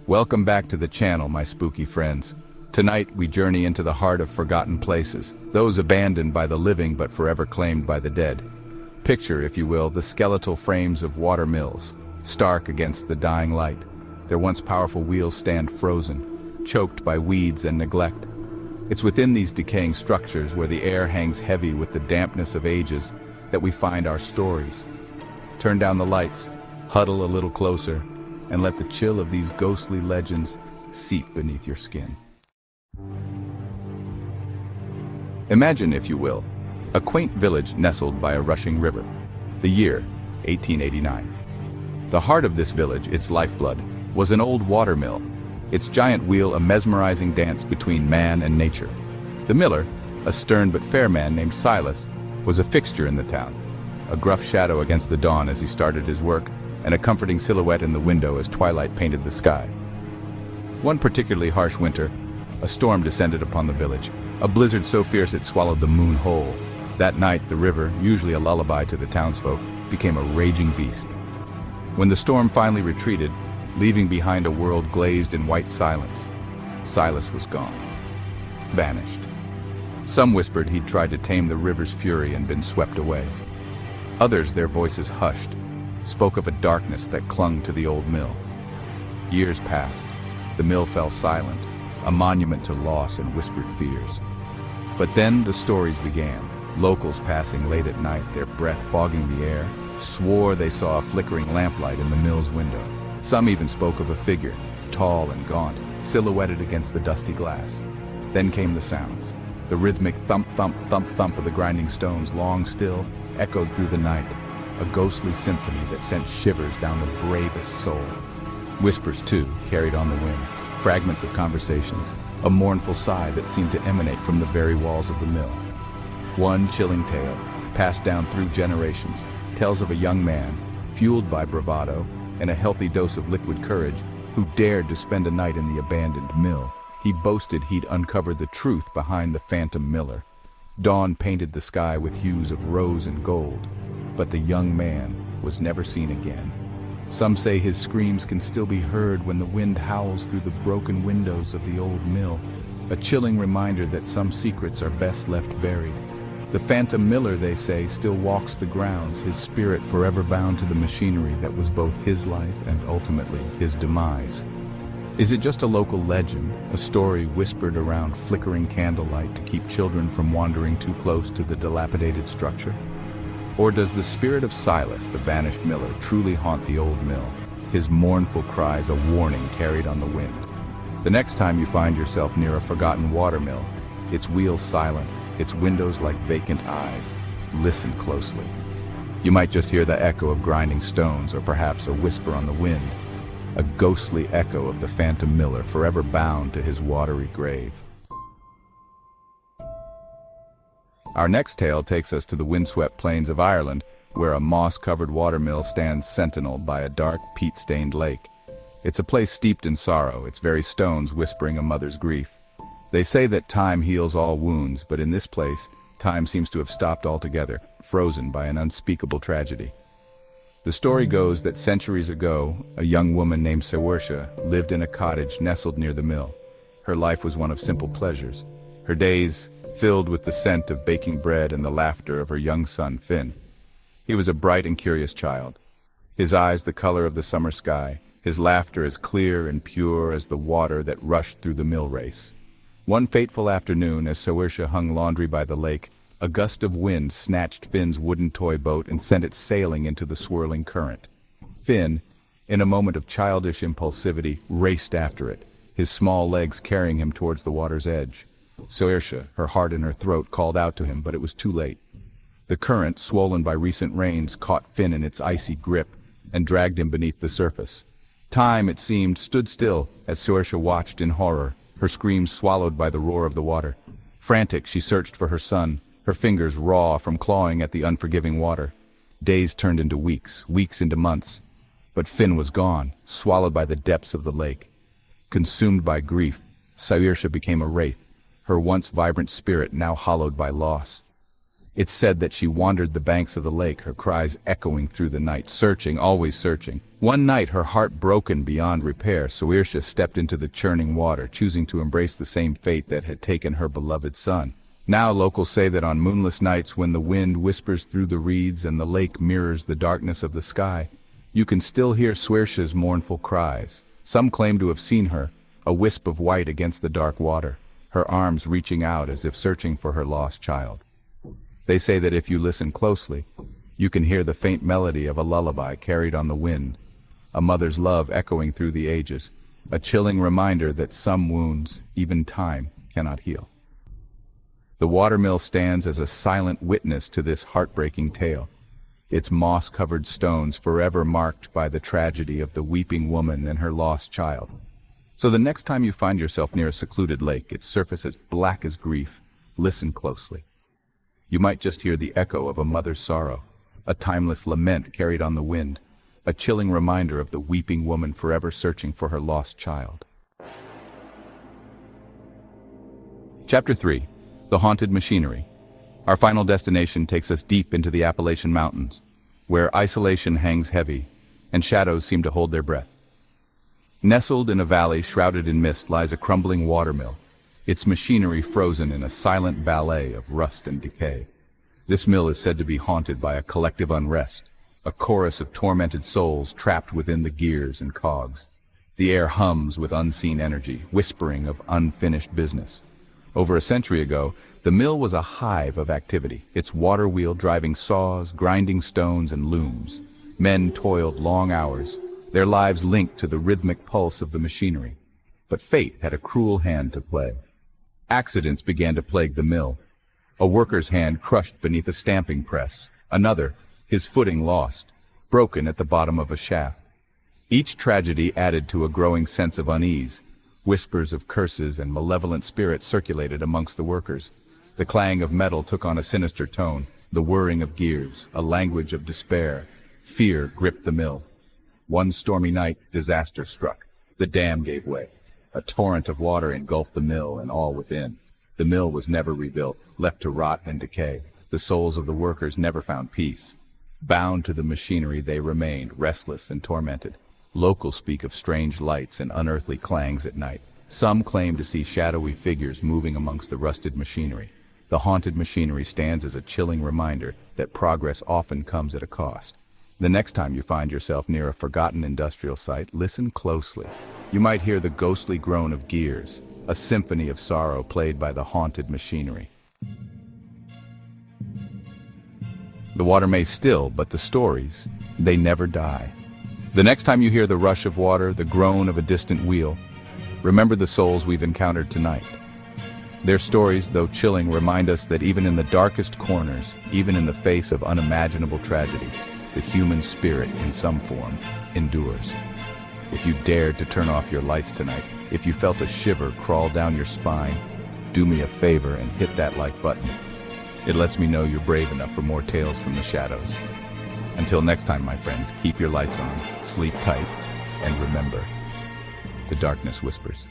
Welcome back to the channel, my spooky friends. Tonight we journey into the heart of forgotten places, those abandoned by the living but forever claimed by the dead. Picture, if you will, the skeletal frames of water mills, stark against the dying light. Their once powerful wheels stand frozen, choked by weeds and neglect. It's within these decaying structures, where the air hangs heavy with the dampness of ages, that we find our stories. Turn down the lights, huddle a little closer, and let the chill of these ghostly legends seep beneath your skin. Imagine, if you will, a quaint village nestled by a rushing river. The year, 1889. The heart of this village, its lifeblood, was an old water mill, its giant wheel a mesmerizing dance between man and nature. The miller, a stern but fair man named Silas, was a fixture in the town, a gruff shadow against the dawn as he started his work, and a comforting silhouette in the window as twilight painted the sky. One particularly harsh winter, a storm descended upon the village, a blizzard so fierce it swallowed the moon whole. That night, the river, usually a lullaby to the townsfolk, became a raging beast. When the storm finally retreated, leaving behind a world glazed in white silence, Silas was gone, vanished. Some whispered he'd tried to tame the river's fury and been swept away. Others, their voices hushed, spoke of a darkness that clung to the old mill. Years passed. The mill fell silent, a monument to loss and whispered fears. But then the stories began. Locals passing late at night, their breath fogging the air, swore they saw a flickering lamplight in the mill's window. Some even spoke of a figure, tall and gaunt, silhouetted against the dusty glass. Then came the sounds. The rhythmic thump, thump, thump, thump of the grinding stones, long still, echoed through the night, a ghostly symphony that sent shivers down the bravest soul. Whispers, too, carried on the wind, fragments of conversations, a mournful sigh that seemed to emanate from the very walls of the mill. One chilling tale, passed down through generations, tells of a young man, fueled by bravado and a healthy dose of liquid courage, who dared to spend a night in the abandoned mill. He boasted he'd uncovered the truth behind the phantom miller. Dawn painted the sky with hues of rose and gold, but the young man was never seen again. Some say his screams can still be heard when the wind howls through the broken windows of the old mill, a chilling reminder that some secrets are best left buried. The phantom miller, they say, still walks the grounds, his spirit forever bound to the machinery that was both his life and ultimately his demise. Is it just a local legend, a story whispered around flickering candlelight to keep children from wandering too close to the dilapidated structure? Or does the spirit of Silas, the vanished miller, truly haunt the old mill, his mournful cries a warning carried on the wind? The next time you find yourself near a forgotten watermill, its wheels silent, its windows like vacant eyes, listen closely. You might just hear the echo of grinding stones, or perhaps a whisper on the wind, a ghostly echo of the phantom miller forever bound to his watery grave. Our next tale takes us to the windswept plains of Ireland, where a moss-covered watermill stands sentinel by a dark, peat-stained lake. It's a place steeped in sorrow, its very stones whispering a mother's grief. They say that time heals all wounds, but in this place, time seems to have stopped altogether, frozen by an unspeakable tragedy. The story goes that centuries ago, a young woman named Saoirse lived in a cottage nestled near the mill. Her life was one of simple pleasures, her days filled with the scent of baking bread and the laughter of her young son, Finn. He was a bright and curious child, his eyes the color of the summer sky, his laughter as clear and pure as the water that rushed through the mill race. One fateful afternoon, as Saoirse hung laundry by the lake, a gust of wind snatched Finn's wooden toy boat and sent it sailing into the swirling current. Finn, in a moment of childish impulsivity, raced after it, his small legs carrying him towards the water's edge. Saoirse, her heart in her throat, called out to him, but it was too late. The current, swollen by recent rains, caught Finn in its icy grip and dragged him beneath the surface. Time, it seemed, stood still as Saoirse watched in horror, her screams swallowed by the roar of the water. Frantic, she searched for her son, her fingers raw from clawing at the unforgiving water. Days turned into weeks, weeks into months. But Finn was gone, swallowed by the depths of the lake. Consumed by grief, Saoirse became a wraith, her once vibrant spirit now hollowed by loss. It's said that she wandered the banks of the lake, her cries echoing through the night, searching, always searching. One night, her heart broken beyond repair, Saoirse stepped into the churning water, choosing to embrace the same fate that had taken her beloved son. Now locals say that on moonless nights, when the wind whispers through the reeds and the lake mirrors the darkness of the sky, you can still hear Saoirse's mournful cries. Some claim to have seen her, a wisp of white against the dark water, her arms reaching out as if searching for her lost child. They say that if you listen closely, you can hear the faint melody of a lullaby carried on the wind, a mother's love echoing through the ages, a chilling reminder that some wounds, even time, cannot heal. The watermill stands as a silent witness to this heartbreaking tale, its moss-covered stones forever marked by the tragedy of the weeping woman and her lost child. So the next time you find yourself near a secluded lake, its surface as black as grief, listen closely. You might just hear the echo of a mother's sorrow, a timeless lament carried on the wind, a chilling reminder of the weeping woman forever searching for her lost child. Chapter 3. The Haunted Machinery. Our final destination takes us deep into the Appalachian Mountains, where isolation hangs heavy and shadows seem to hold their breath. Nestled in a valley shrouded in mist lies a crumbling watermill, its machinery frozen in a silent ballet of rust and decay. This mill is said to be haunted by a collective unrest, a chorus of tormented souls trapped within the gears and cogs. The air hums with unseen energy, whispering of unfinished business. Over a century ago, the mill was a hive of activity, its water wheel driving saws, grinding stones, and looms. Men toiled long hours, their lives linked to the rhythmic pulse of the machinery. But fate had a cruel hand to play. Accidents began to plague the mill. A worker's hand crushed beneath a stamping press. Another, his footing lost, broken at the bottom of a shaft. Each tragedy added to a growing sense of unease. Whispers of curses and malevolent spirits circulated amongst the workers. The clang of metal took on a sinister tone, the whirring of gears, a language of despair. Fear gripped the mill. One stormy night, disaster struck. The dam gave way. A torrent of water engulfed the mill and all within. The mill was never rebuilt, left to rot and decay. The souls of the workers never found peace. Bound to the machinery, they remained, restless and tormented. Locals speak of strange lights and unearthly clangs at night. Some claim to see shadowy figures moving amongst the rusted machinery. The haunted machinery stands as a chilling reminder that progress often comes at a cost. The next time you find yourself near a forgotten industrial site, listen closely. You might hear the ghostly groan of gears, a symphony of sorrow played by the haunted machinery. The water may still, but the stories, they never die. The next time you hear the rush of water, the groan of a distant wheel, remember the souls we've encountered tonight. Their stories, though chilling, remind us that even in the darkest corners, even in the face of unimaginable tragedy, the human spirit, in some form, endures. If you dared to turn off your lights tonight, if you felt a shiver crawl down your spine, do me a favor and hit that like button. It lets me know you're brave enough for more tales from the shadows. Until next time, my friends, keep your lights on, sleep tight, and remember, the darkness whispers.